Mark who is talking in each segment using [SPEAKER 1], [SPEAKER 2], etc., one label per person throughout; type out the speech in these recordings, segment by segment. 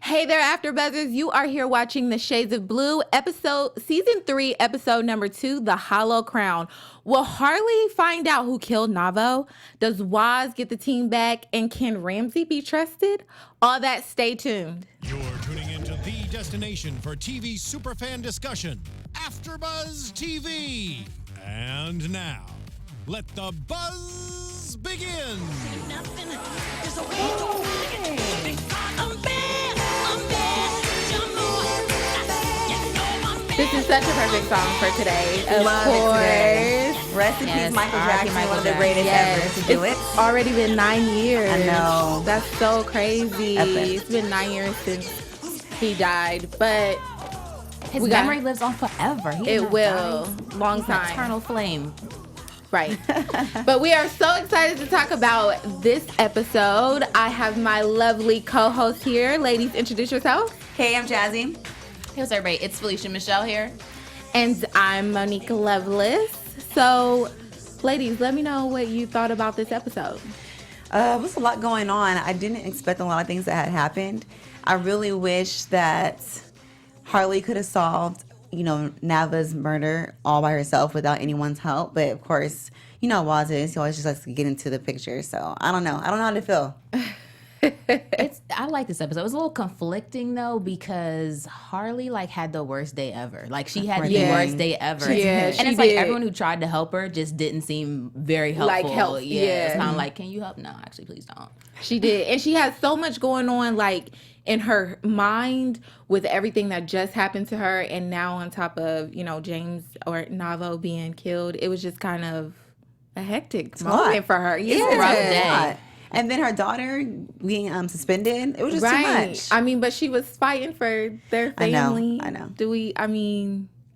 [SPEAKER 1] Hey there, AfterBuzzers. You are here watching The Shades of Blue, season 3, episode number 2, The Hollow Crown. Will Harlee find out who killed Navo? Does Waz get the team back? And can Ramsey be trusted? All that, stay tuned.
[SPEAKER 2] You're tuning into the destination for TV superfan discussion, AfterBuzz TV. And now, let the buzz begin.
[SPEAKER 1] This is such a perfect song for today.
[SPEAKER 3] Love it today. Rest in peace, Michael Jackson, one of the greatest ever to do it.
[SPEAKER 1] It's already been 9 years.
[SPEAKER 3] I know.
[SPEAKER 1] That's so crazy.
[SPEAKER 3] Epic.
[SPEAKER 1] It's been 9 years since he died, but
[SPEAKER 4] his memory lives on forever.
[SPEAKER 1] It will. Long
[SPEAKER 4] He's
[SPEAKER 1] time.
[SPEAKER 4] An eternal flame.
[SPEAKER 1] Right. But we are so excited to talk about this episode. I have my lovely co-host here. Ladies, introduce yourself.
[SPEAKER 3] Hey, I'm Jasmin.
[SPEAKER 4] Hey, what's up, everybody? It's Felicia Michelle here.
[SPEAKER 1] And I'm Monique Loveless. So, ladies, let me know what you thought about this episode.
[SPEAKER 3] There's a lot going on. I didn't expect a lot of things that had happened. I really wish that Harlee could have solved, Nava's murder all by herself without anyone's help. But of course, Waz is. He always just likes to get into the picture. So I don't know. I don't know how to feel.
[SPEAKER 4] I like this episode. It was a little conflicting though because Harlee had the worst day ever. She had the worst day ever.
[SPEAKER 1] Yeah,
[SPEAKER 4] and it's everyone who tried to help her just didn't seem very helpful. It's kind of like, can you help? No, actually, please don't.
[SPEAKER 1] She did, and she has so much going on in her mind with everything that just happened to her, and now on top of
[SPEAKER 3] James
[SPEAKER 1] or Navo being killed, it was just kind of a hectic
[SPEAKER 3] moment
[SPEAKER 1] for her.
[SPEAKER 3] Yeah,
[SPEAKER 4] it's a rough day.
[SPEAKER 3] And then her daughter being suspended. It was just too much.
[SPEAKER 1] I mean, but she was fighting for their family.
[SPEAKER 3] I know.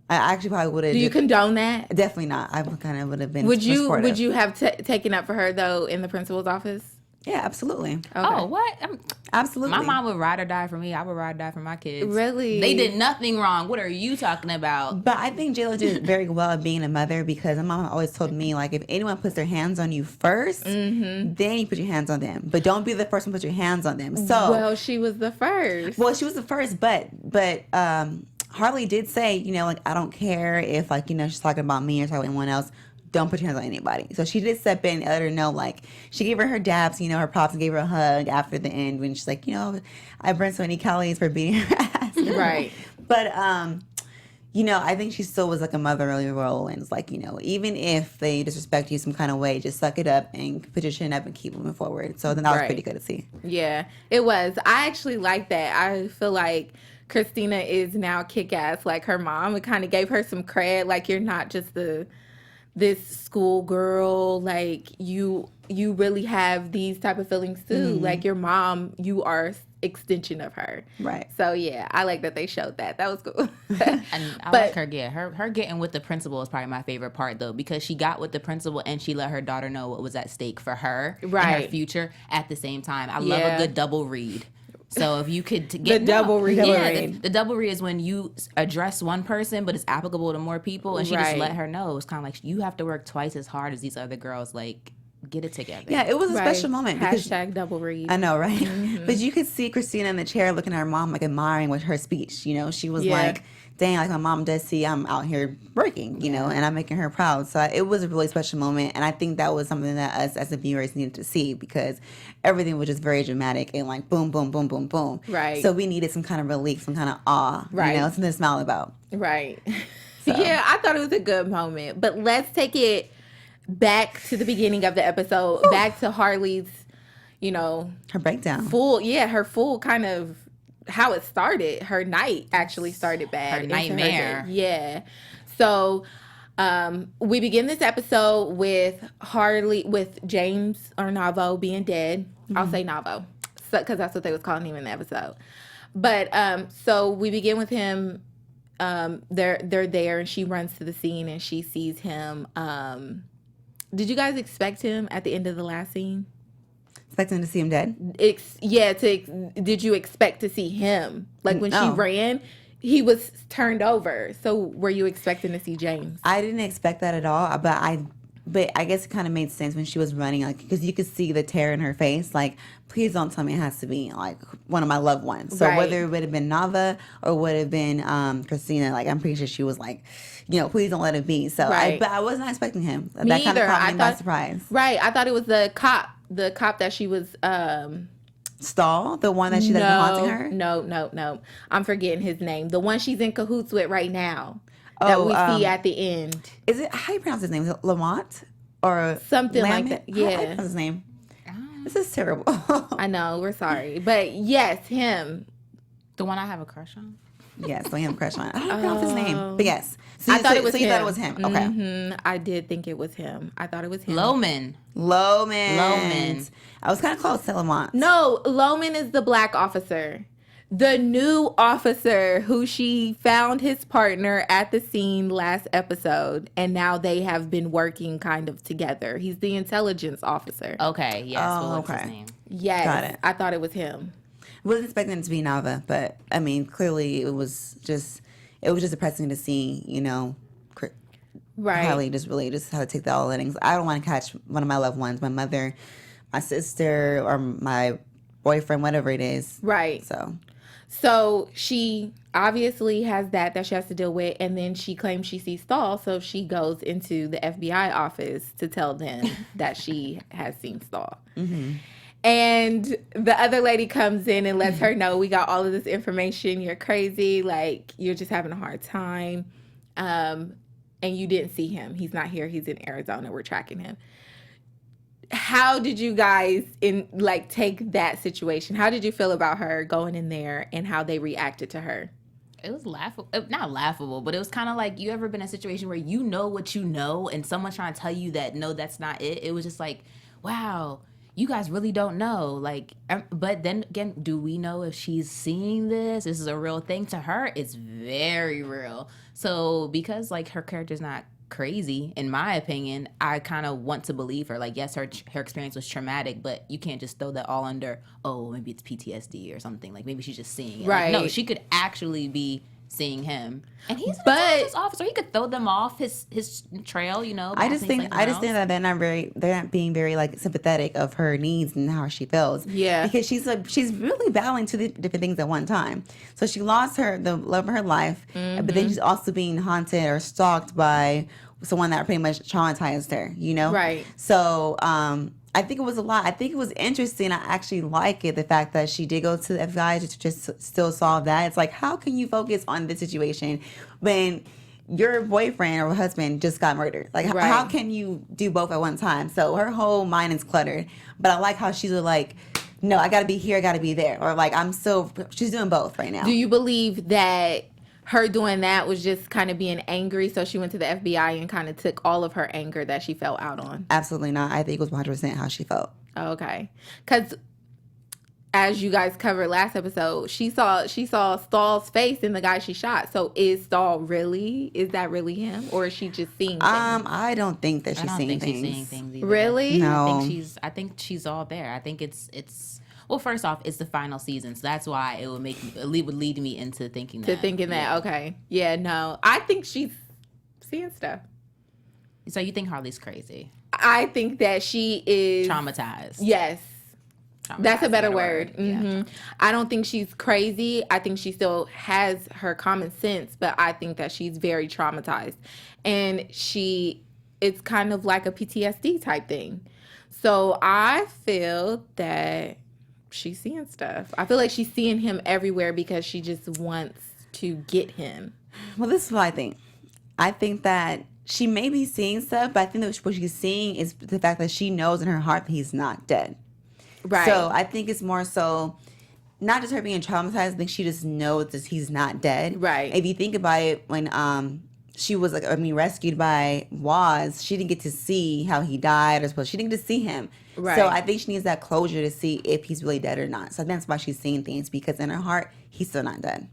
[SPEAKER 1] I
[SPEAKER 3] actually probably would have.
[SPEAKER 1] Do you condone that?
[SPEAKER 3] Definitely not. I kind of would have been.
[SPEAKER 1] Would you?
[SPEAKER 3] supportive.
[SPEAKER 1] Would you have taken up for her though in the principal's office?
[SPEAKER 3] Yeah, absolutely.
[SPEAKER 1] Okay.
[SPEAKER 4] Oh, what?
[SPEAKER 3] Absolutely.
[SPEAKER 4] My mom would ride or die for me. I would ride or die for my kids.
[SPEAKER 1] Really?
[SPEAKER 4] They did nothing wrong. What are you talking about?
[SPEAKER 3] But I think J-Lo did very well at being a mother because my mom always told me, if anyone puts their hands on you first, then you put your hands on them. But don't be the first one to put your hands on them. So,
[SPEAKER 1] well, she was the first.
[SPEAKER 3] Well, she was the first, but Harlee did say, I don't care if, she's talking about me or talking about anyone else. Don't put your hands on anybody. So she did step in and let her know, she gave her dabs, her props, and gave her a hug after the end when she's like, I burned so many calories for beating her ass.
[SPEAKER 1] Right.
[SPEAKER 3] But, I think she still was a motherly role and it's even if they disrespect you some kind of way, just suck it up and put your chin up and keep moving forward. So then that was pretty good to see.
[SPEAKER 1] Yeah, it was. I actually like that. I feel like Christina is now kick-ass like her mom. It kind of gave her some cred. You're not just this schoolgirl, you really have these type of feelings too. Your mom, you are extension of her.
[SPEAKER 3] Right.
[SPEAKER 1] So yeah, I like that they showed that. That was cool.
[SPEAKER 4] And I like her. Yeah, her getting with the principal is probably my favorite part though, because she got with the principal and she let her daughter know what was at stake for her and her future at the same time. I love a good double read. So if you could get
[SPEAKER 1] double read.
[SPEAKER 4] The double read is when you address one person, but it's applicable to more people, and she just let her know. It's kind of you have to work twice as hard as these other girls. Get it together.
[SPEAKER 3] Yeah, it was a special moment.
[SPEAKER 1] Hashtag double read.
[SPEAKER 3] I know, right? But you could see Christina in the chair looking at her mom, admiring with her speech. She was dang, my mom does see I'm out here working, and I'm making her proud. So it was a really special moment. And I think that was something that us as the viewers needed to see because everything was just very dramatic and boom, boom, boom, boom, boom.
[SPEAKER 1] Right.
[SPEAKER 3] So we needed some kind of relief, some kind of awe, something to smile about.
[SPEAKER 1] Right. So. Yeah, I thought it was a good moment. But let's take it back to the beginning of the episode, back to Harlee's,
[SPEAKER 3] her breakdown.
[SPEAKER 1] Her full kind of how it started. Her night actually started bad.
[SPEAKER 4] Her nightmare.
[SPEAKER 1] Yeah. So we begin this episode with James or Navo being dead. I'll say Navo because that's what they was calling him in the episode. But so we begin with him. They're there and she runs to the scene and she sees him. Did you guys expect him at the end of the last scene?
[SPEAKER 3] Expecting to see him dead?
[SPEAKER 1] Did you expect to see him? When she ran, he was turned over. So were you expecting to see James?
[SPEAKER 3] I didn't expect that at all, but I But I guess it kind of made sense when she was running, like, because you could see the terror in her face. Like, please don't tell me it has to be, like, one of my loved ones. So whether it would have been Nava or would have been Christina, like, I'm pretty sure she was like, please don't let it be. So, but I was not expecting him.
[SPEAKER 1] Me
[SPEAKER 3] that kind
[SPEAKER 1] either.
[SPEAKER 3] of caught me by surprise.
[SPEAKER 1] Right. I thought it was the cop that she was...
[SPEAKER 3] Stahl, the one that she that's haunting her?
[SPEAKER 1] No. I'm forgetting his name. The one she's in cahoots with right now. That we see at the end.
[SPEAKER 3] Is it, how do you pronounce his name? Is it Lamont? Or
[SPEAKER 1] something like that. Yeah.
[SPEAKER 3] How do you pronounce his name? This is terrible.
[SPEAKER 1] I know, we're sorry. But yes, him.
[SPEAKER 4] The one I have a crush on?
[SPEAKER 3] Yes, I have a crush on. I don't pronounce his name. But yes.
[SPEAKER 1] So I thought it was him.
[SPEAKER 3] You thought it was him. Okay.
[SPEAKER 1] Mm-hmm. I did think it was him. I thought it was him.
[SPEAKER 4] Loman.
[SPEAKER 3] I was kind of close to Lamont.
[SPEAKER 1] No, Loman is the black officer. The new officer who she found his partner at the scene last episode, and now they have been working kind of together. He's the intelligence officer.
[SPEAKER 4] Okay, yes.
[SPEAKER 3] Oh,
[SPEAKER 4] what's his name?
[SPEAKER 1] Yes,
[SPEAKER 3] got it.
[SPEAKER 1] I thought it was him.
[SPEAKER 3] Wasn't expecting it to be Nava, but I mean, clearly it was just depressing to see,
[SPEAKER 1] Right.
[SPEAKER 3] Harlee just had to take the all innings. I don't want to catch one of my loved ones, my mother, my sister, or my boyfriend, whatever it is.
[SPEAKER 1] Right. So she obviously has that she has to deal with, and then she claims she sees Stahl, so she goes into the FBI office to tell them that she has seen Stahl. Mm-hmm. And the other lady comes in and lets her know, we got all of this information, you're crazy, like, you're just having a hard time, and you didn't see him. He's not here, he's in Arizona, we're tracking him. How did you guys take that situation? How did you feel about her going in there and how they reacted to her?
[SPEAKER 4] It was laughable. Not laughable, but it was kind of like, you ever been in a situation where you know what you know and someone's trying to tell you that, no, that's not it. It was just like, wow, you guys really don't know. Like, but then again, do we know if she's seeing this? This is a real thing to her. It's very real. So because her character's not crazy, in my opinion, I kind of want to believe her. Like, yes, her experience was traumatic, but you can't just throw that all under, oh, maybe it's PTSD or something. Like, maybe she's just seeing it.
[SPEAKER 1] Right.
[SPEAKER 4] No, she could actually be seeing him, and he's an intelligence officer. He could throw them off his trail.
[SPEAKER 3] I just think that they're not being very sympathetic of her needs and how she feels.
[SPEAKER 1] Yeah,
[SPEAKER 3] because she's really battling two different things at one time. So she lost the love of her life, but then she's also being haunted or stalked by someone that pretty much traumatized her.
[SPEAKER 1] Right.
[SPEAKER 3] So I think it was a lot. I think it was interesting. I actually like it, the fact that she did go to the FBI to just still solve that. It's like, how can you focus on this situation when your boyfriend or husband just got murdered? Like, how can you do both at one time? So her whole mind is cluttered. But I like how she's like, no, I got to be here, I got to be there. Or she's doing both right now.
[SPEAKER 1] Do you believe that her doing that was just kind of being angry, so she went to the FBI and kind of took all of her anger that she felt out on?
[SPEAKER 3] Absolutely not. I think it was 100% how she felt.
[SPEAKER 1] Okay. Because as you guys covered last episode, she saw Stahl's face in the guy she shot. So is that really him? Or is she just seeing things?
[SPEAKER 3] I don't think that she's seeing things.
[SPEAKER 4] She's seeing things either.
[SPEAKER 1] Really?
[SPEAKER 3] No.
[SPEAKER 4] I think she's all there. I think it's well, first off, it's the final season, so that's why it would lead me into thinking that.
[SPEAKER 1] Okay. Yeah, no. I think she's seeing stuff.
[SPEAKER 4] So you think Harlee's crazy?
[SPEAKER 1] I think that she is
[SPEAKER 4] traumatized.
[SPEAKER 1] Yes. That's a better word. Mm-hmm.
[SPEAKER 4] Yeah.
[SPEAKER 1] I don't think she's crazy. I think she still has her common sense, but I think that she's very traumatized. And it's kind of like a PTSD type thing. So I feel that she's seeing stuff. I feel like she's seeing him everywhere because she just wants to get him.
[SPEAKER 3] Well, this is what I think. I think that she may be seeing stuff, but I think that what she's seeing is the fact that she knows in her heart that he's not dead.
[SPEAKER 1] Right.
[SPEAKER 3] So I think it's more so not just her being traumatized. I think she just knows that he's not dead.
[SPEAKER 1] Right.
[SPEAKER 3] If you think about it, when she was rescued by Waz, she didn't get to see how he died, or she didn't get to see him.
[SPEAKER 1] Right.
[SPEAKER 3] So I think she needs that closure to see if he's really dead or not. So that's why she's seeing things, because in her heart, he's still not dead.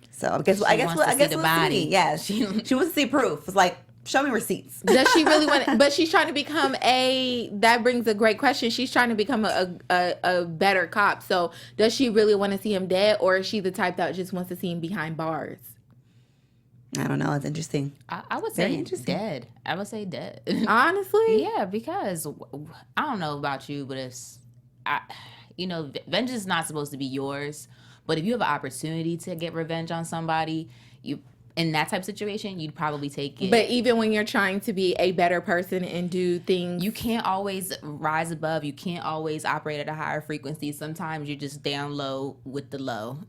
[SPEAKER 3] So I guess we'll see. Yes. She wants to see proof. It's like, show me receipts.
[SPEAKER 1] Does she really want? But she's trying to become that brings a great question. She's trying to become a better cop. So does she really want to see him dead, or is she the type that just wants to see him behind bars?
[SPEAKER 3] I don't know. It's interesting.
[SPEAKER 4] I would say dead. I would say dead.
[SPEAKER 1] Honestly?
[SPEAKER 4] Yeah, because I don't know about you, but vengeance is not supposed to be yours. But if you have an opportunity to get revenge on somebody, in that type of situation, you'd probably take it.
[SPEAKER 1] But even when you're trying to be a better person and do things,
[SPEAKER 4] you can't always rise above. You can't always operate at a higher frequency. Sometimes you're just down low with the low.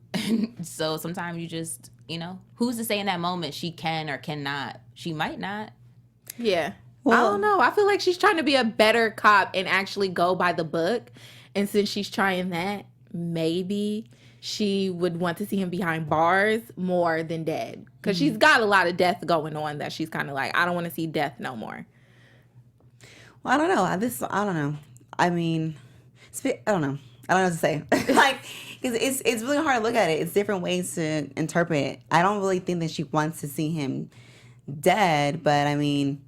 [SPEAKER 4] So sometimes you just, who's to say in that moment she can or cannot? She might not.
[SPEAKER 1] Yeah. Well, I don't know. I feel like she's trying to be a better cop and actually go by the book. And since she's trying that, maybe she would want to see him behind bars more than dead. Because she's got a lot of death going on that she's kind of like, I don't want to see death no more.
[SPEAKER 3] Well, I don't know. I don't know. I mean, I don't know. I don't know what to say. Because it's really hard to look at it. It's different ways to interpret it. I don't really think that she wants to see him dead, but I mean,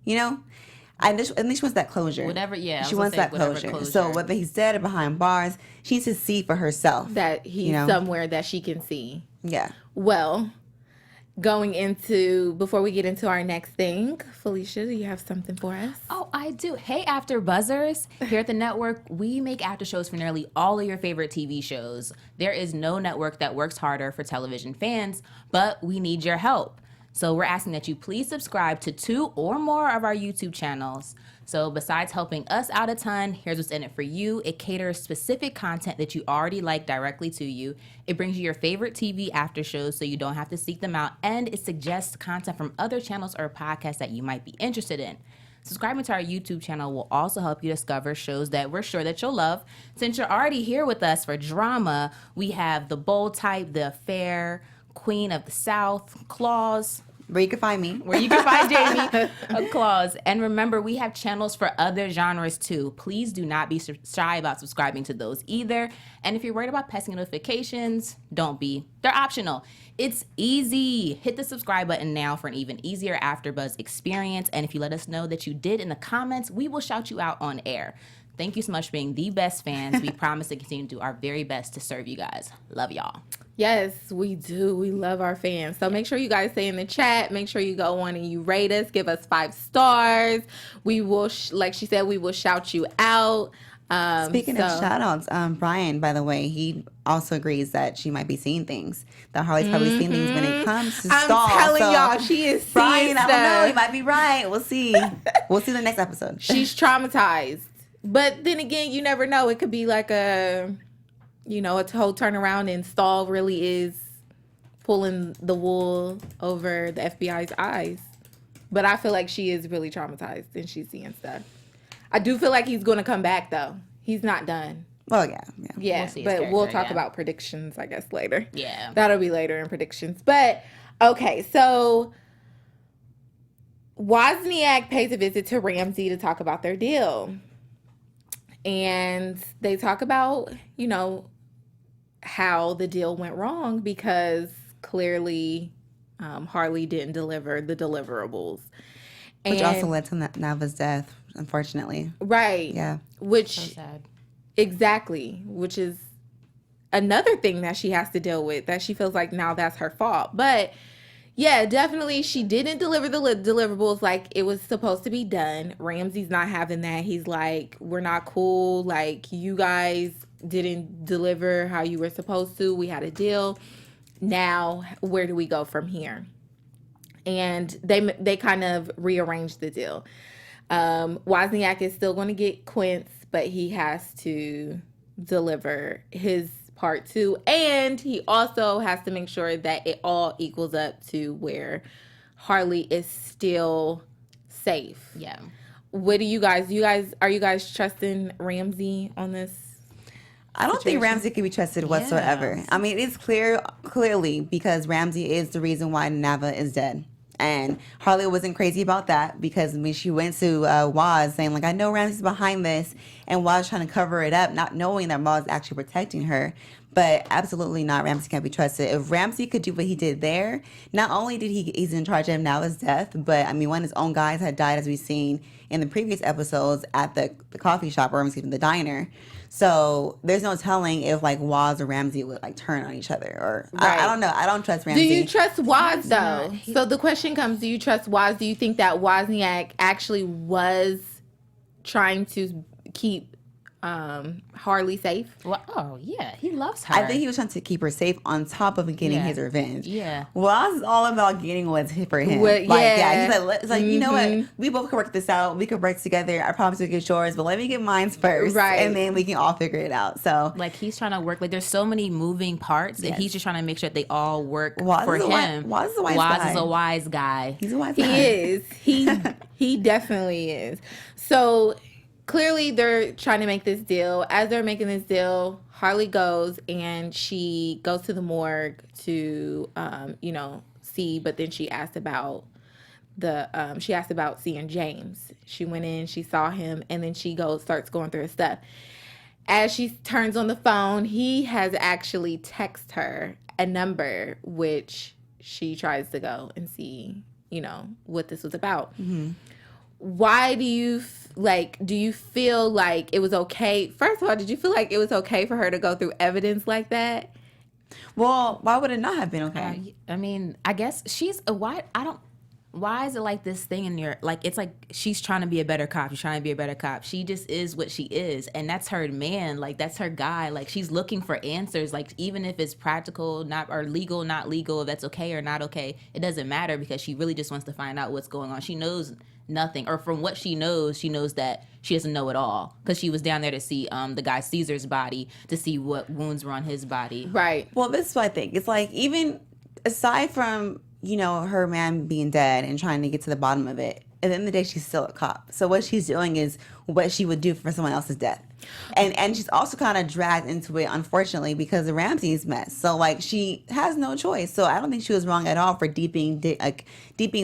[SPEAKER 3] I think she wants that closure.
[SPEAKER 4] Whatever, yeah.
[SPEAKER 3] She wants that closure. So whether he's dead or behind bars, she needs to see for herself.
[SPEAKER 1] That he's somewhere that she can see.
[SPEAKER 3] Yeah.
[SPEAKER 1] Well, before we get into our next thing, Felicia, do you have something for us?
[SPEAKER 4] Oh, I do. Hey, AfterBuzzers. Here at the network, we make after shows for nearly all of your favorite TV shows. There is no network that works harder for television fans, but we need your help. So we're asking that you please subscribe to 2 or more of our YouTube channels. So besides helping us out a ton, here's what's in it for you. It caters specific content that you already like directly to you. It brings you your favorite TV after shows so you don't have to seek them out. And it suggests content from other channels or podcasts that you might be interested in. Subscribing to our YouTube channel will also help you discover shows that we're sure that you'll love. Since you're already here with us for drama, we have The Bold Type, The Affair, Queen of the South, Claws.
[SPEAKER 3] Where you can find me.
[SPEAKER 4] Where you can find Jamie, Claws. And remember, we have channels for other genres too. Please do not be shy about subscribing to those either. And if you're worried about pesky notifications, don't be. They're optional. It's easy. Hit the subscribe button now for an even easier AfterBuzz experience. And if you let us know that you did in the comments, we will shout you out on air. Thank you so much for being the best fans. We promise to continue to do our very best to serve you guys. Love y'all.
[SPEAKER 1] Yes, we do. We love our fans. So make sure you guys stay in the chat. Make sure you go on and you rate us. Give us 5 stars. We will, like she said, we will shout you out.
[SPEAKER 3] Speaking of shout outs, Brian, by the way, he also agrees that she might be seeing things. That Harlee's probably seeing things when it comes to
[SPEAKER 1] I'm
[SPEAKER 3] Stall.
[SPEAKER 1] telling y'all, she is
[SPEAKER 3] Brian,
[SPEAKER 1] seeing
[SPEAKER 3] I don't know.
[SPEAKER 1] stuff.
[SPEAKER 3] He might be right. We'll see. We'll see the next episode.
[SPEAKER 1] She's traumatized. But then again, you never know. It could be like a whole turnaround and Stall really is pulling the wool over the FBI's eyes. But I feel like she is really traumatized and she's seeing stuff. I do feel like he's going to come back, though. He's not done.
[SPEAKER 3] Well, yeah.
[SPEAKER 1] Yeah, but we'll talk about predictions, I guess, later.
[SPEAKER 4] Yeah.
[SPEAKER 1] That'll be later in predictions. But, okay, so Wozniak pays a visit to Ramsey to talk about their deal. And they talk about, how the deal went wrong because clearly Harlee didn't deliver the deliverables.
[SPEAKER 3] Which also led to Nava's death, unfortunately.
[SPEAKER 1] Right.
[SPEAKER 3] Yeah.
[SPEAKER 1] Which,
[SPEAKER 4] so sad.
[SPEAKER 1] Exactly. Which is another thing that she has to deal with, that she feels like now that's her fault. But yeah, definitely she didn't deliver the deliverables like it was supposed to be done. Ramsey's not having that. He's like, we're not cool. Like, you guys didn't deliver how you were supposed to. We had a deal. Now, where do we go from here? And they kind of rearranged the deal. Wozniak is still going to get Quince, but he has to deliver his part too, and he also has to make sure that it all equals up to where Harlee is still safe.
[SPEAKER 4] Yeah.
[SPEAKER 1] What do you guys are you guys trusting Ramsey on this?
[SPEAKER 3] I don't think Ramsey can be trusted whatsoever.
[SPEAKER 4] Yes.
[SPEAKER 3] I mean, it's clearly because Ramsey is the reason why Nava is dead. And Harlee wasn't crazy about that because when she went to Woz saying, like, I know Ramsey's behind this, and Woz trying to cover it up, not knowing that Woz is actually protecting her. But absolutely not. Ramsey can't be trusted. If Ramsey could do what he did there, not only did he's in charge of him now his death, but I mean, one of his own guys had died, as we've seen in the previous episodes, at the coffee shop, or excuse me, the diner. So there's no telling if like Waz or Ramsey would like turn on each other, or I don't know. I don't trust Ramsey.
[SPEAKER 1] Do you trust Waz though? So the question comes: do you trust Waz? Do you think that Wozniak actually was trying to keep Harlee safe?
[SPEAKER 4] Well, oh yeah, he loves her.
[SPEAKER 3] I think he was trying to keep her safe on top of getting his revenge.
[SPEAKER 4] Yeah.
[SPEAKER 3] Waz is all about getting what's for him. He's like, you know what? We both can work this out. We can work together. I promise you'll get yours, but let me get mine first. Right. And then we can all figure it out. So
[SPEAKER 4] like he's trying to work, like there's so many moving parts and he's just trying to make sure that they all work for him.
[SPEAKER 3] Waz is a wise guy.
[SPEAKER 4] Waz is a wise guy.
[SPEAKER 3] He's a wise guy.
[SPEAKER 1] He is. He definitely is. So clearly, they're trying to make this deal. As they're making this deal, Harlee goes and she goes to the morgue to, see. But then she asked about seeing James. She went in, she saw him, and then she starts going through his stuff. As she turns on the phone, he has actually texted her a number, which she tries to go and see, what this was about. Mm-hmm. Why do you feel like it was okay? First of all, did you feel like it was okay for her to go through evidence like that?
[SPEAKER 3] Well, why would it not have been okay?
[SPEAKER 4] I mean, I guess why is it like this thing in your, like, it's like she's trying to be a better cop. She's trying to be a better cop. She just is what she is. And that's her man. Like, that's her guy. Like, she's looking for answers. Like, even if it's practical, or legal, not legal, if that's okay or not okay, it doesn't matter because she really just wants to find out what's going on. She knows nothing. Or from what she knows that she doesn't know it all. Because she was down there to see the guy Caesar's body, to see what wounds were on his body.
[SPEAKER 1] Right.
[SPEAKER 3] Well, this is what I think. It's like, even aside from her man being dead and trying to get to the bottom of it, at the end of the day, she's still a cop. So what she's doing is what she would do for someone else's death. And she's also kind of dragged into it, unfortunately, because of Ramsey's mess. So, like, she has no choice. So I don't think she was wrong at all for deeping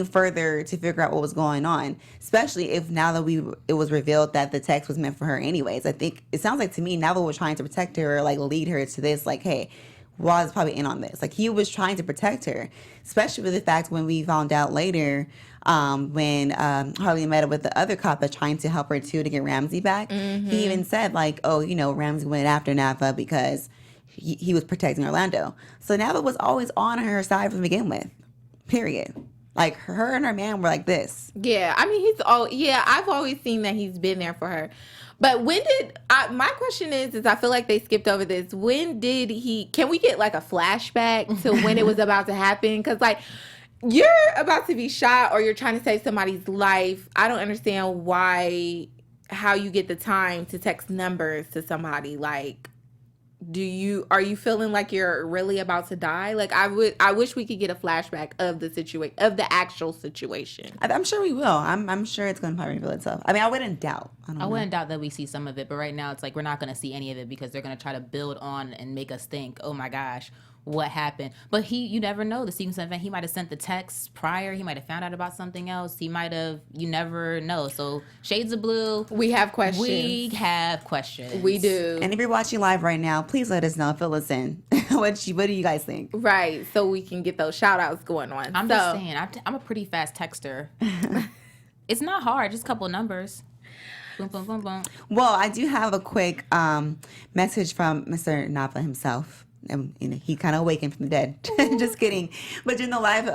[SPEAKER 3] further to figure out what was going on, especially if now that it was revealed that the text was meant for her anyways. I think it sounds like to me, Neville was trying to protect her, or, like, lead her to this, like, hey, was probably in on this. Like, he was trying to protect her, especially with the fact when we found out later when Harlee met up with the other cop that's trying to help her too to get Ramsey back. Mm-hmm. He even said, like, oh, Ramsey went after Napa because he was protecting Orlando. So Napa was always on her side from the begin with, period. Like, her and her man were like this.
[SPEAKER 1] Yeah, I mean, I've always seen that he's been there for her. But my question is I feel like they skipped over this. Can we get like a flashback to when it was about to happen? Because, like, you're about to be shot or you're trying to save somebody's life. I don't understand how you get the time to text numbers to somebody. Like, are you feeling like you're really about to die? Like, I wish we could get a flashback of the actual situation.
[SPEAKER 3] I'm sure we will. I'm sure it's going to probably reveal itself. I mean, I wouldn't doubt. I
[SPEAKER 4] wouldn't doubt that we see some of it, but right now it's like we're not going to see any of it because they're going to try to build on and make us think, oh my gosh, what happened? But you never know. The sequence event, he might have sent the text prior. He might have found out about something else. You never know. So shades of blue.
[SPEAKER 1] We have questions.
[SPEAKER 4] We
[SPEAKER 1] do.
[SPEAKER 3] And if you're watching live right now, please let us know. Fill us in. What do you guys think?
[SPEAKER 1] Right. So we can get those shout outs going on.
[SPEAKER 4] I'm just saying, I'm a pretty fast texter. It's not hard. Just a couple of numbers. Boom, boom, boom, boom.
[SPEAKER 3] Well, I do have a quick message from Mr. Napa himself. And he kind of awakened from the dead. Just kidding. But during the live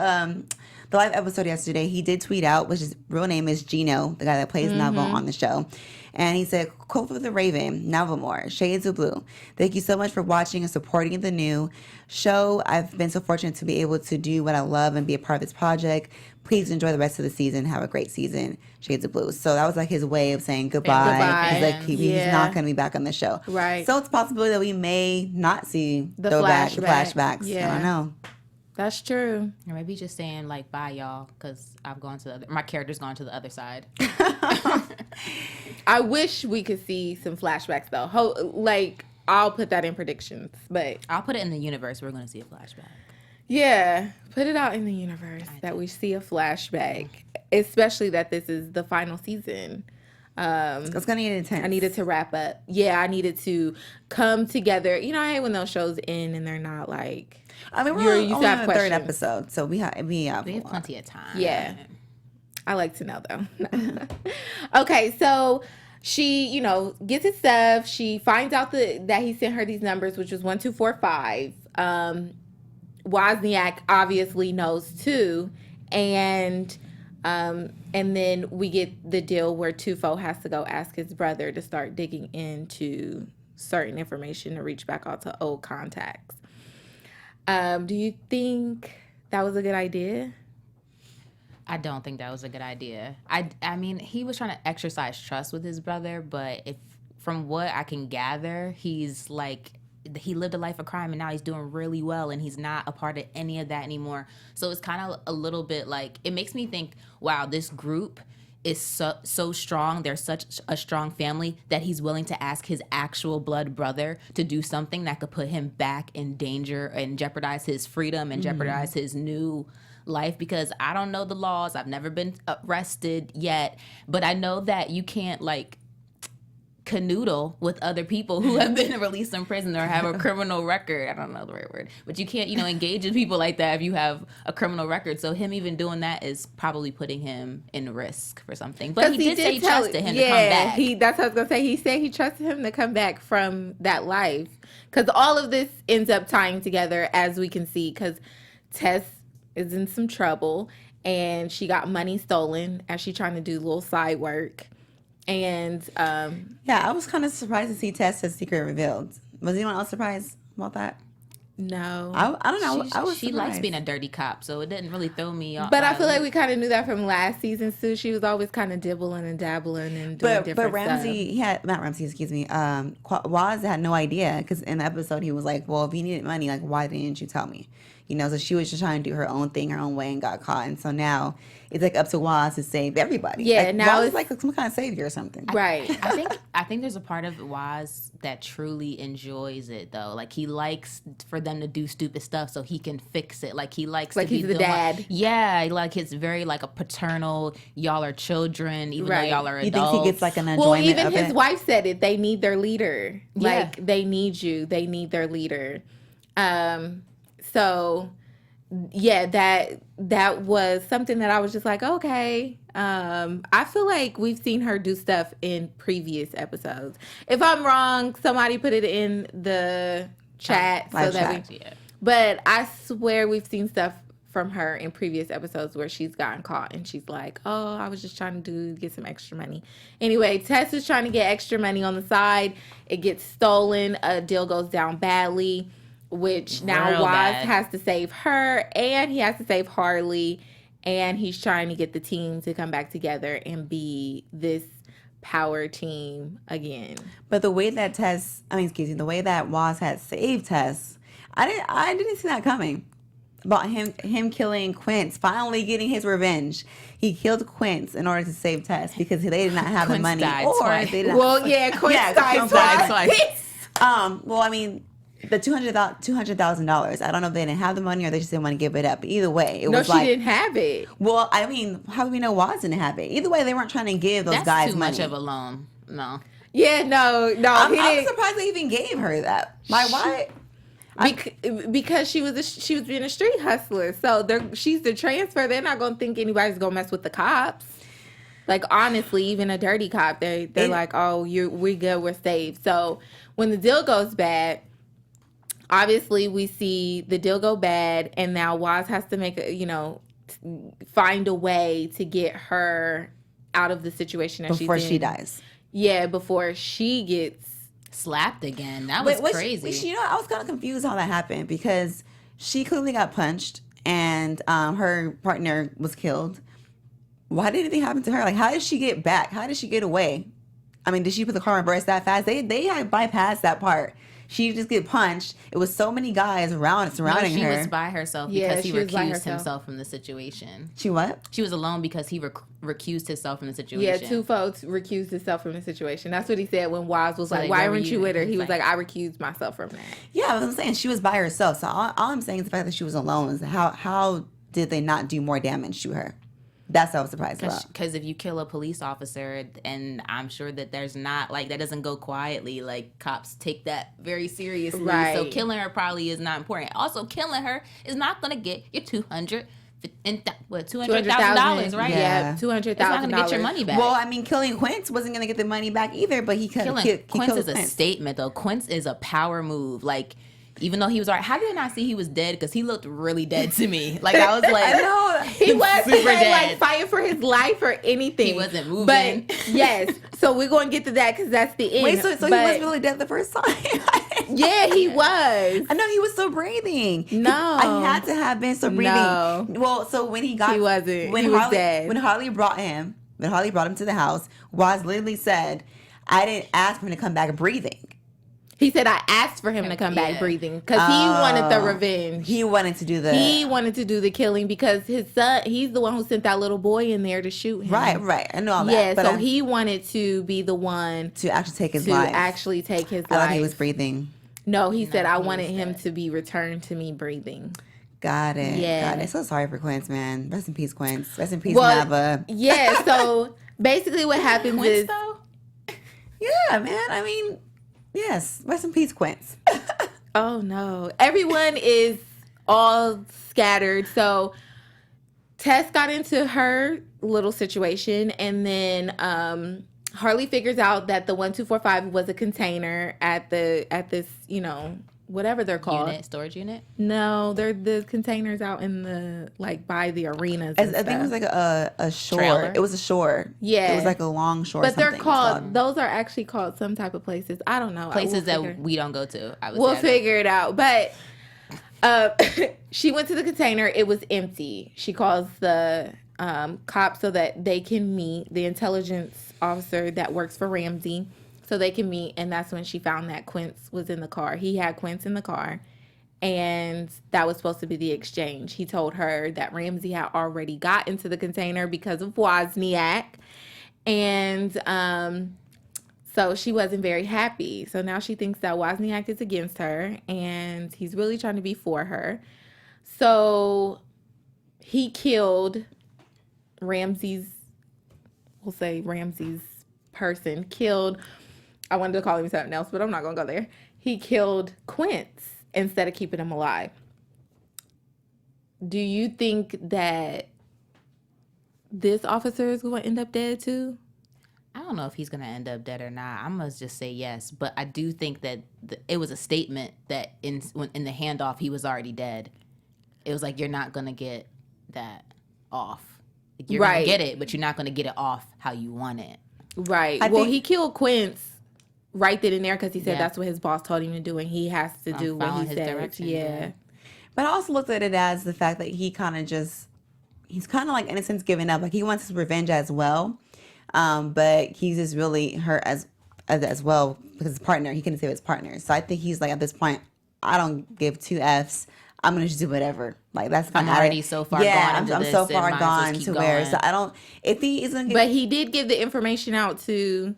[SPEAKER 3] episode yesterday, he did tweet out, which his real name is Gino, the guy that plays Neville on the show. And he said, quote for the Raven, Nevermore, Shades of Blue. Thank you so much for watching and supporting the new show. I've been so fortunate to be able to do what I love and be a part of this project. Please enjoy the rest of the season. Have a great season. Shades of Blue. So that was like his way of saying goodbye. He's like, he's not going to be back on the show.
[SPEAKER 1] Right.
[SPEAKER 3] So it's a possibility that we may not see the flashbacks.
[SPEAKER 1] Yeah.
[SPEAKER 3] I don't know.
[SPEAKER 1] That's true.
[SPEAKER 4] Or maybe just saying, like, bye, y'all, because my character's gone to the other side.
[SPEAKER 1] I wish we could see some flashbacks, though. I'll put that in predictions, but
[SPEAKER 4] I'll put it in the universe. We're going to see a flashback.
[SPEAKER 1] Yeah, put it out in the universe that we see a flashback, especially that this is the final season.
[SPEAKER 3] It's gonna get intense.
[SPEAKER 1] I needed to wrap up. Yeah, I needed to come together. You know, I hate when those shows end and they're not like.
[SPEAKER 3] I mean, we're only on the third episode, so we have
[SPEAKER 4] plenty of time.
[SPEAKER 1] Yeah, I like to know though. Okay, so she, you know, gets his stuff. She finds out that he sent her these numbers, which was 1245. Wozniak obviously knows too, and then we get the deal where Tufo has to go ask his brother to start digging into certain information to reach back out to old contacts. Do you think that was a good idea?
[SPEAKER 4] I don't think that was a good idea. I mean, he was trying to exercise trust with his brother, but if from what I can gather, he's like, he lived a life of crime and now he's doing really well and he's not a part of any of that anymore. So it's kind of a little bit like, it makes me think, wow, this group is so strong. They're such a strong family that he's willing to ask his actual blood brother to do something that could put him back in danger and jeopardize his freedom and jeopardize his new life, because I don't know the laws. I've never been arrested yet, but I know that you can't like canoodle with other people who have been released from prison or have a criminal record. I don't know the right word, but you can't, you know, engage in people like that if you have a criminal record. So him even doing that is probably putting him in risk for something. But he did say he trusted him to come back.
[SPEAKER 1] That's what I was gonna say. He said he trusted him to come back from that life, because all of this ends up tying together, as we can see, because Tess is in some trouble and she got money stolen as she trying to do a little side work. And
[SPEAKER 3] I was kind of surprised to see Tessa's secret revealed. Was anyone else surprised about that?
[SPEAKER 1] No,
[SPEAKER 3] I don't know.
[SPEAKER 4] She likes being a dirty cop, so it didn't really throw me off.
[SPEAKER 1] But I feel like we kind of knew that from last season too. She was always kind of dibbling and dabbling and doing different
[SPEAKER 3] But Ramsey, Waz had no idea, because in the episode he was like, well, if you needed money, like, why didn't you tell me? You know, so she was just trying to do her own thing, her own way, and got caught. And so now it's like up to Waz to save everybody.
[SPEAKER 1] Yeah,
[SPEAKER 3] like,
[SPEAKER 1] now
[SPEAKER 3] Waz is like some kind of savior or something.
[SPEAKER 1] Right.
[SPEAKER 4] I think there's a part of Waz that truly enjoys it though. Like he likes for them to do stupid stuff so he can fix it. Like he likes
[SPEAKER 1] like
[SPEAKER 4] to be
[SPEAKER 1] he's the dad.
[SPEAKER 4] Like it's very like a paternal. Y'all are children, even though y'all are adults.
[SPEAKER 3] You think he gets like an enjoyment? Well,
[SPEAKER 1] even his wife said it. They need their leader.
[SPEAKER 4] Yeah.
[SPEAKER 1] Like they need you. They need their leader. So yeah, that was something that I was just like, okay. I feel like we've seen her do stuff in previous episodes. If I'm wrong, somebody put it in the chat but I swear we've seen stuff from her in previous episodes where she's gotten caught and she's like, oh, I was just trying to get some extra money. Anyway, Tess is trying to get extra money on the side. It gets stolen. A deal goes down badly, which now Waz has to save her and he has to save Harlee, and he's trying to get the team to come back together and be this power team again.
[SPEAKER 3] But the way that the way that Waz had saved Tess, I didn't see that coming. About him killing Quince, finally getting his revenge. He killed Quince in order to save Tess because they did not have the money.
[SPEAKER 1] Quince died twice.
[SPEAKER 3] Well, I mean, the $200,000. I don't know if they didn't have the money or they just didn't want to give it up. But either way, it was like,
[SPEAKER 1] she didn't have it.
[SPEAKER 3] Well, I mean, how do we know Waz didn't have it? Either way, they weren't trying to give those guys money.
[SPEAKER 4] That's too much of a loan. No.
[SPEAKER 1] Yeah, no.
[SPEAKER 3] I'm surprised they even gave her that. Like, why?
[SPEAKER 1] Because she was being a street hustler. So she's the transfer. They're not gonna think anybody's gonna mess with the cops. Like honestly, even a dirty cop, they're like, oh, we good, we're safe. So when the deal goes bad, obviously we see the deal go bad, and now Waz has to find a way to get her out of the situation that
[SPEAKER 3] before
[SPEAKER 1] she's in.
[SPEAKER 3] She dies.
[SPEAKER 1] Yeah, before she gets
[SPEAKER 4] slapped again. That was crazy.
[SPEAKER 3] I was kind of confused how that happened because she clearly got punched and her partner was killed. Why did anything happen to her? Like, how did she get back? How did she get away? I mean, did she put the car in reverse that fast? They had bypassed that part. She just get punched. It was so many guys surrounding her.
[SPEAKER 4] She was by herself because he recused himself from the situation.
[SPEAKER 3] She what?
[SPEAKER 4] She was alone because he recused himself from the situation.
[SPEAKER 1] Yeah, two folks recused himself from the situation. That's what he said when Waz was like, why weren't you with her? He was like, I recused myself from that.
[SPEAKER 3] Yeah, I'm saying she was by herself. So all I'm saying is the fact that she was alone is how did they not do more damage to her? That's what I was surprised about.
[SPEAKER 4] Because if you kill a police officer, and I'm sure that there's not, like, that doesn't go quietly. Like, cops take that very seriously.
[SPEAKER 1] Right.
[SPEAKER 4] So killing her probably is not important. Also, killing her is not going to get your $200,000, right?
[SPEAKER 1] Yeah, $200,000.
[SPEAKER 4] It's not going to get your money back.
[SPEAKER 3] Well, I mean, killing Quince wasn't going to get the money back either, but he
[SPEAKER 4] Quince is a statement, though. Quince is a power move. Like, even though he was alright, how did I not see he was dead? Because he looked really dead to me. Like, I was like,
[SPEAKER 3] I know.
[SPEAKER 1] He wasn't
[SPEAKER 4] super dead.
[SPEAKER 1] like fighting for his life or anything.
[SPEAKER 4] He wasn't moving.
[SPEAKER 1] But yes, so we're going to get to that because that's the end.
[SPEAKER 3] Wait, so he was really dead the first time?
[SPEAKER 1] Yeah, he was.
[SPEAKER 3] I know he was still breathing.
[SPEAKER 1] No.
[SPEAKER 3] I had to have been still breathing.
[SPEAKER 1] No.
[SPEAKER 3] Well, so when he got...
[SPEAKER 1] He wasn't.
[SPEAKER 3] When
[SPEAKER 1] He was
[SPEAKER 3] Harlee,
[SPEAKER 1] dead.
[SPEAKER 3] When Harlee brought him to the house, Waz literally said, I didn't ask for him to come back breathing.
[SPEAKER 1] He said, I asked for him to come back breathing because he wanted the revenge.
[SPEAKER 3] He wanted to do
[SPEAKER 1] He wanted to do the killing because his son, he's the one who sent that little boy in there to shoot him.
[SPEAKER 3] Right. I know all that.
[SPEAKER 1] Yeah,
[SPEAKER 3] but
[SPEAKER 1] so he wanted to be the one
[SPEAKER 3] to actually take his life.
[SPEAKER 1] I thought
[SPEAKER 3] he was breathing.
[SPEAKER 1] No, he said, I wanted him to be returned to me breathing.
[SPEAKER 3] Got it.
[SPEAKER 1] Yeah.
[SPEAKER 3] Got it. So sorry for Quince, man. Rest in peace, Quince. Rest in peace, Nava.
[SPEAKER 1] Yeah, so basically what happens is...
[SPEAKER 4] though?
[SPEAKER 3] Yeah, man. I mean... Yes, rest in peace, Quince.
[SPEAKER 1] Oh no, everyone is all scattered. So Tess got into her little situation, and then Harlee figures out that the 1245 was a container at this whatever they're called,
[SPEAKER 4] storage unit.
[SPEAKER 1] No, they're the containers out in the by the arenas. I
[SPEAKER 3] think it was like a shore.
[SPEAKER 4] Trailer?
[SPEAKER 3] It was a shore.
[SPEAKER 1] Yeah,
[SPEAKER 3] it was like a long shore.
[SPEAKER 1] But they're called. Those are actually called some type of places. I don't know.
[SPEAKER 4] Places that we don't go to.
[SPEAKER 1] We'll figure it out. But she went to the container. It was empty. She calls the cops so that they can meet the intelligence officer that works for Ramsey. So they can meet, and that's when she found that Quince was in the car. He had Quince in the car, and that was supposed to be the exchange. He told her that Ramsey had already got into the container because of Wozniak, and so she wasn't very happy. So now she thinks that Wozniak is against her, and he's really trying to be for her. So he killed Ramsey's person, killed... I wanted to call him something else, but I'm not going to go there. He killed Quince instead of keeping him alive. Do you think that this officer is going to end up dead too?
[SPEAKER 4] I don't know if he's going to end up dead or not. I must just say yes. But I do think that it was a statement that in the handoff, he was already dead. It was like, you're not going to get that off. You're going to get it, but you're not going to get it off how you want it.
[SPEAKER 1] Right. He killed Quince right then and there because he said that's what his boss told him to do, and he has to do what he said. Yeah.
[SPEAKER 3] But I also looked at it as the fact that he's kind of like, in a sense, giving up. Like, he wants his revenge as well. But he's just really hurt as well because his partner, he couldn't save his partner. So I think he's like, at this point, I don't give two Fs. I'm gonna just do whatever. Like, that's kind
[SPEAKER 4] of already so far gone.
[SPEAKER 3] I'm so far gone to where. So I don't. If he isn't,
[SPEAKER 1] but he did give the information out to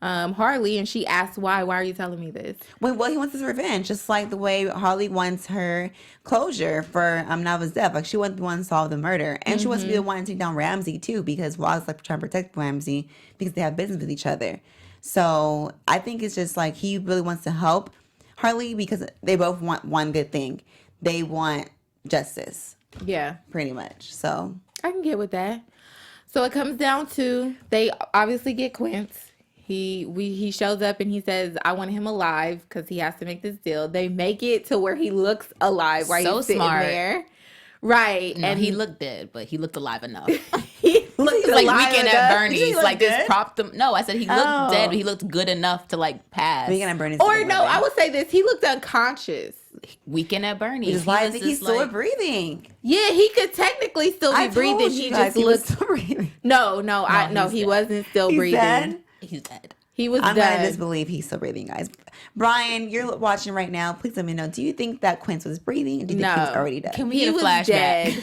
[SPEAKER 1] Harlee, and she asked why. Why are you telling me this?
[SPEAKER 3] Well, he wants his revenge, just like the way Harlee wants her closure for Nava's death. Like, she wants the one to solve the murder, and she wants to be the one to take down Ramsey too, because Waz like trying to protect Ramsey because they have business with each other. So I think it's just like he really wants to help Harlee because they both want one good thing. They want justice.
[SPEAKER 1] Yeah.
[SPEAKER 3] Pretty much. So
[SPEAKER 1] I can get with that. So it comes down to, they obviously get Quince. He shows up and he says, I want him alive because he has to make this deal. They make it to where he looks alive, right?
[SPEAKER 4] So
[SPEAKER 1] he's sitting
[SPEAKER 4] smart.
[SPEAKER 1] There. Right.
[SPEAKER 4] No,
[SPEAKER 1] and
[SPEAKER 4] he looked dead, but he looked alive enough.
[SPEAKER 1] He looked
[SPEAKER 4] like
[SPEAKER 1] alive
[SPEAKER 4] Weekend
[SPEAKER 1] enough.
[SPEAKER 4] at Bernie's, like
[SPEAKER 3] good?
[SPEAKER 4] this propped him. No, I said he looked dead, but he looked good enough to like pass.
[SPEAKER 3] Weekend at Bernie's.
[SPEAKER 1] Or no, I would say this. He looked unconscious.
[SPEAKER 4] Weekend at Bernie's.
[SPEAKER 3] Which is why I think he's still breathing.
[SPEAKER 1] Yeah, he could technically still be breathing. He just looked
[SPEAKER 3] breathing.
[SPEAKER 1] No, he wasn't still breathing.
[SPEAKER 3] Dead?
[SPEAKER 4] He's dead.
[SPEAKER 1] He was
[SPEAKER 3] I'm
[SPEAKER 1] dead.
[SPEAKER 3] gonna disbelieve he's still breathing, guys. Brian, you're watching right now. Please let me know. Do you think that Quince was breathing, or do you think he was already dead?
[SPEAKER 4] Can we get a
[SPEAKER 1] was
[SPEAKER 4] flashback?
[SPEAKER 1] Dead.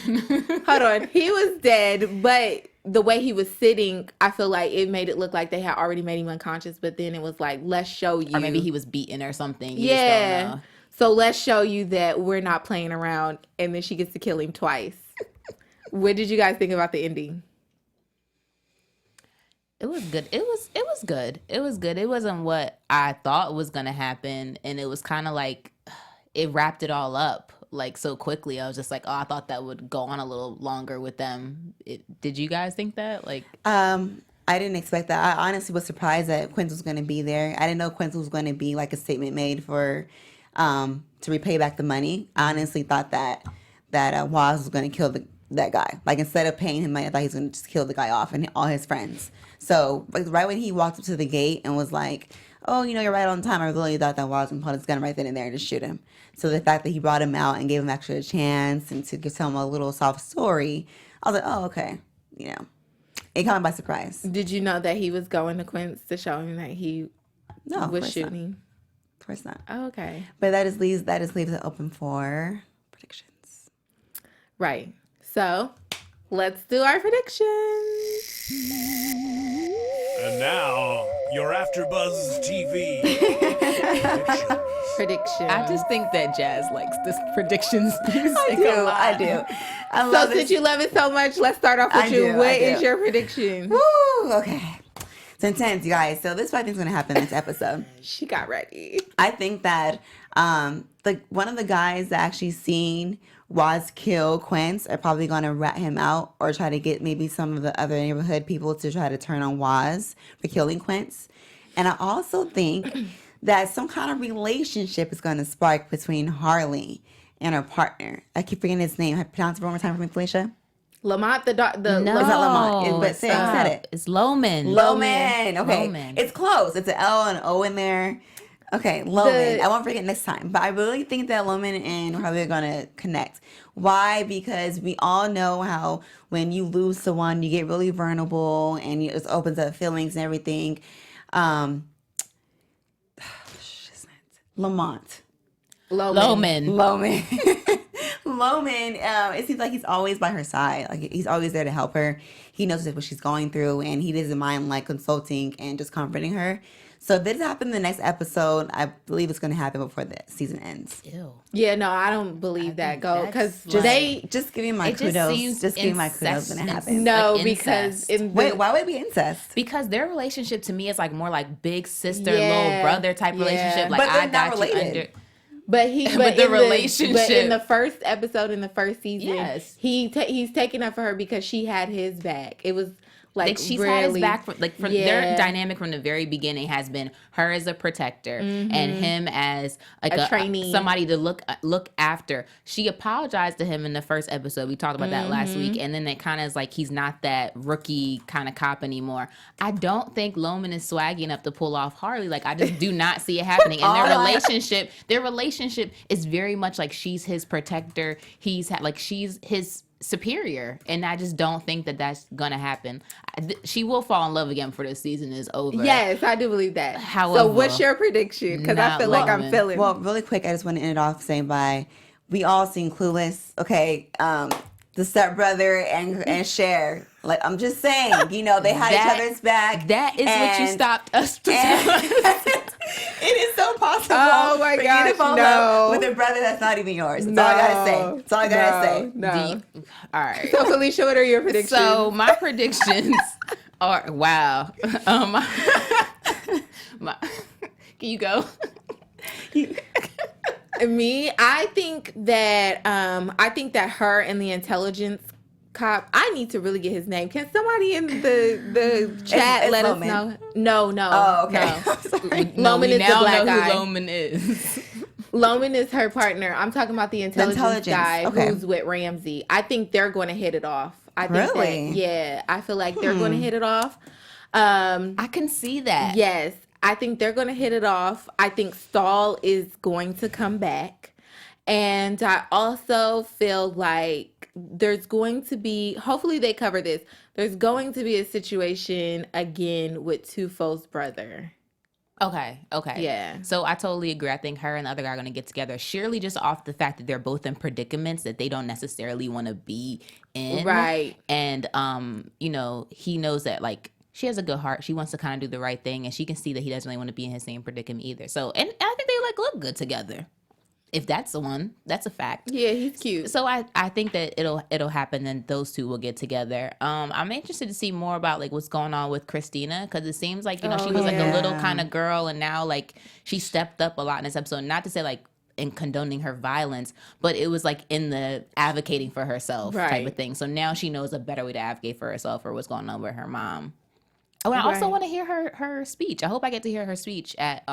[SPEAKER 1] Hold on. He was dead, but the way he was sitting, I feel like it made it look like they had already made him unconscious, but then it was like, let's show you.
[SPEAKER 4] Or maybe he was beaten or something. You
[SPEAKER 1] yeah.
[SPEAKER 4] just don't know.
[SPEAKER 1] So let's show you that we're not playing around, and then she gets to kill him twice. What did you guys think about the ending?
[SPEAKER 4] It was good. It was good. It was good. It wasn't what I thought was gonna happen, and it was kind of like it wrapped it all up like so quickly. I was just like, oh, I thought that would go on a little longer with them. Did you guys think that? Like,
[SPEAKER 3] I didn't expect that. I honestly was surprised that Quince was going to be there. I didn't know Quince was going to be like a statement made for to repay back the money. I honestly thought that Waz was going to kill that guy. Like, instead of paying him money, I thought he was going to just kill the guy off and all his friends. So, like, right when he walked up to the gate and was like, oh, you're right on time, I really thought that Waz was going to pull his gun right then and there and just shoot him. So the fact that he brought him out and gave him actually a chance and to tell him a little soft story, I was like, oh, okay. It caught me by surprise.
[SPEAKER 1] Did you know that he was going to Quince to show him that he was shooting?
[SPEAKER 3] Of course not.
[SPEAKER 1] Oh, okay.
[SPEAKER 3] But that just leaves it open for predictions.
[SPEAKER 1] Right. So let's do our predictions.
[SPEAKER 2] And now, your AfterBuzz TV
[SPEAKER 1] Prediction.
[SPEAKER 4] I just think that Jazz likes this predictions.
[SPEAKER 3] I do. I love
[SPEAKER 1] since you love it so much, let's start off with you. What is your prediction?
[SPEAKER 3] Woo! Okay. It's intense, you guys. So this is what I think is going to happen in this episode.
[SPEAKER 1] She got ready.
[SPEAKER 3] I think that one of the guys that actually seen Waz kill Quince are probably going to rat him out or try to get maybe some of the other neighborhood people to try to turn on Waz for killing Quince. And I also think that some kind of relationship is going to spark between Harlee and her partner. I keep forgetting his name. Pronounce it one more time for me, Felicia.
[SPEAKER 1] Lamont,
[SPEAKER 3] No, it's not Lamont. But say, I said it.
[SPEAKER 4] It's Loman.
[SPEAKER 3] Loman. Okay.
[SPEAKER 4] Loman.
[SPEAKER 3] It's close. It's an L and an O in there. Okay, Loman. I won't forget next time. But I really think that Loman and Harlee are going to connect. Why? Because we all know how when you lose someone, you get really vulnerable and it just opens up feelings and everything. Lamont.
[SPEAKER 4] Loman.
[SPEAKER 3] Loman. It seems like he's always by her side. Like, he's always there to help her. He knows what she's going through, and he doesn't mind like consulting and just comforting her. So if this happens in the next episode, I believe it's going to happen before the season ends.
[SPEAKER 4] Ew.
[SPEAKER 1] Yeah, no, I don't believe that. Because
[SPEAKER 3] just give me my kudos. Just give me my kudos when it happens.
[SPEAKER 1] No,
[SPEAKER 4] like
[SPEAKER 1] because
[SPEAKER 3] wait, why would it be incest?
[SPEAKER 4] Because their relationship to me is like more like big sister, little brother type relationship. Like,
[SPEAKER 3] but they're
[SPEAKER 4] I
[SPEAKER 3] not
[SPEAKER 4] got
[SPEAKER 3] related.
[SPEAKER 4] you under.
[SPEAKER 1] But
[SPEAKER 4] the relationship.
[SPEAKER 1] But in the first episode, in the first season,
[SPEAKER 4] Yes.
[SPEAKER 1] he's taking up for her because she had his back. It was like
[SPEAKER 4] she's
[SPEAKER 1] really,
[SPEAKER 4] had his back from their dynamic from the very beginning has been her as a protector and him as like a trainee, somebody to look after. She apologized to him in the first episode. We talked about that last week, and then it kind of is like he's not that rookie kind of cop anymore. I don't think Loman is swaggy enough to pull off Harlee. Like, I just do not see it happening. And their relationship is very much like she's his protector. She's his superior, and I just don't think that that's gonna happen. She will fall in love again before the season is over.
[SPEAKER 1] Yes, I do believe that.
[SPEAKER 4] However,
[SPEAKER 1] so what's your prediction? Because I feel like I'm feeling.
[SPEAKER 3] Well, really quick, I just want to end it off saying we all seen Clueless. Okay, the stepbrother and Cher. Like, I'm just saying, they had each other's back.
[SPEAKER 4] That is what you stopped us to
[SPEAKER 3] It is so possible
[SPEAKER 1] for you to fall in love
[SPEAKER 3] with a brother that's not even yours. That's all I gotta say. That's all I gotta say.
[SPEAKER 1] No.
[SPEAKER 4] All right.
[SPEAKER 1] So, Felicia, what are your predictions?
[SPEAKER 4] So my predictions are can you go?
[SPEAKER 1] Me, I think that her and the intelligence cop. I need to really get his name. Can somebody in the chat let us know? No.
[SPEAKER 3] Oh, okay.
[SPEAKER 1] No. Loman is the black guy.
[SPEAKER 4] Who Loman is.
[SPEAKER 1] Loman is her partner. I'm talking about the intelligence guy who's with Ramsey. I think they're going to hit it off. I feel like they're going to hit it off.
[SPEAKER 4] I can see that.
[SPEAKER 1] Yes. I think they're going to hit it off. I think Stahl is going to come back. And I also feel like there's going to be, hopefully they cover this, there's going to be a situation again with Tufo's brother.
[SPEAKER 4] Okay.
[SPEAKER 1] Yeah.
[SPEAKER 4] So I totally agree. I think her and the other guy are going to get together. Surely just off the fact that they're both in predicaments that they don't necessarily want to be in.
[SPEAKER 1] Right.
[SPEAKER 4] And, he knows that, like, she has a good heart. She wants to kind of do the right thing. And she can see that he doesn't really want to be in his same predicament either. So, and I think they, look good together. If that's the one, that's a fact.
[SPEAKER 1] Yeah, he's cute.
[SPEAKER 4] So I think that it'll happen and those two will get together. I'm interested to see more about like what's going on with Christina, because it seems like, she was like a little kind of girl, and now like she stepped up a lot in this episode. Not to say like in condoning her violence, but it was like in the advocating for herself type of thing. So now she knows a better way to advocate for herself or what's going on with her mom. Oh, and I also want to hear her speech. I hope I get to hear her speech at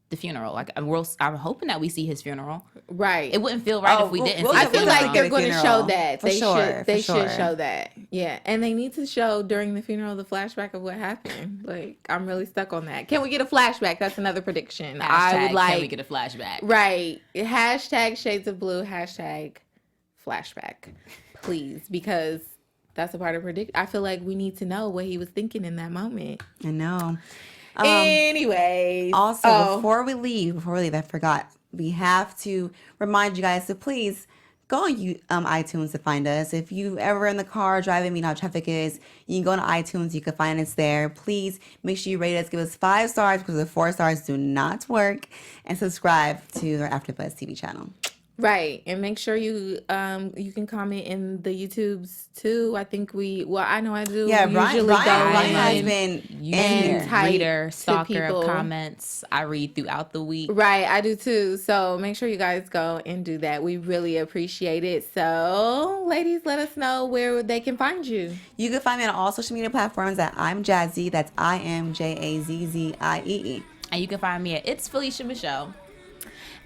[SPEAKER 4] the funeral. Like I'm hoping that we see his funeral.
[SPEAKER 1] Right.
[SPEAKER 4] It wouldn't feel right if we didn't.
[SPEAKER 1] I feel like they're going to show that. They should show that. Yeah, and they need to show during the funeral the flashback of what happened. Like I'm really stuck on that. Can we get a flashback? That's another prediction. I would like.
[SPEAKER 4] Can we get a flashback?
[SPEAKER 1] Right. Hashtag Shades of Blue. Hashtag flashback, please, because that's a part of prediction. I feel like we need to know what he was thinking in that moment.
[SPEAKER 3] I know.
[SPEAKER 1] Anyways.
[SPEAKER 3] Also, before we leave, I forgot. We have to remind you guys to please go on iTunes to find us. If you ever in the car driving, you know how traffic is, you can go on iTunes. You can find us there. Please make sure you rate us. Give us 5 stars because the 4 stars do not work. And subscribe to our AfterBuzz TV channel.
[SPEAKER 1] Right, and make sure you can comment in the YouTubes too. I think I know I do.
[SPEAKER 3] Yeah, Ryan has been
[SPEAKER 4] reader, stalker of comments. I read throughout the week.
[SPEAKER 1] Right, I do too. So make sure you guys go and do that. We really appreciate it. So, ladies, let us know where they can find you.
[SPEAKER 3] You can find me on all social media platforms at I'm Jazzy. That's IMJAZZIEE.
[SPEAKER 4] And you can find me at It's Felicia Michelle.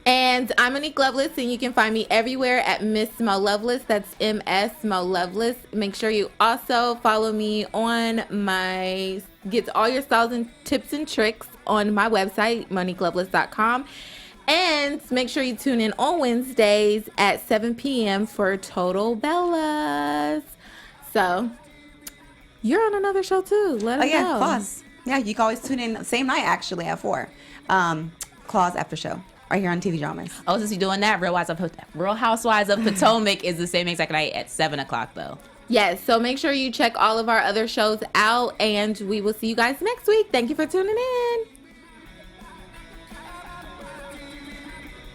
[SPEAKER 1] And I'm Monique Loveless, and you can find me everywhere at Miss Mo Loveless. That's MS Mo Loveless. Make sure you also follow me on get all your styles and tips and tricks on my website, MoniqueLoveless.com. And make sure you tune in on Wednesdays at 7 p.m. for Total Bellas. So, you're on another show too. Let us know.
[SPEAKER 3] Claws. Yeah, you can always tune in same night actually at 4. Claws after show. Right here on TV Dramas.
[SPEAKER 4] Oh, since you're doing that, Real Housewives of Potomac is the same exact night at 7 o'clock, though.
[SPEAKER 1] Yes, so make sure you check all of our other shows out, and we will see you guys next week. Thank you for tuning in.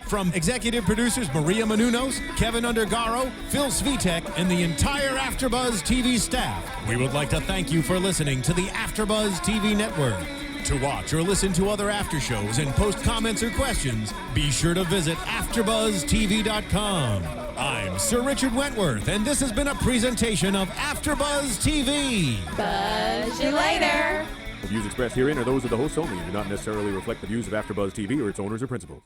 [SPEAKER 2] From executive producers Maria Menounos, Keven Undergaro, Phil Svitek, and the entire AfterBuzz TV staff, we would like to thank you for listening to the AfterBuzz TV network. To watch or listen to other after shows and post comments or questions, be sure to visit AfterBuzzTV.com. I'm Sir Richard Wentworth, and this has been a presentation of AfterBuzz TV.
[SPEAKER 1] Buzz you later.
[SPEAKER 5] The views expressed herein are those of the hosts only and do not necessarily reflect the views of AfterBuzz TV or its owners or principals.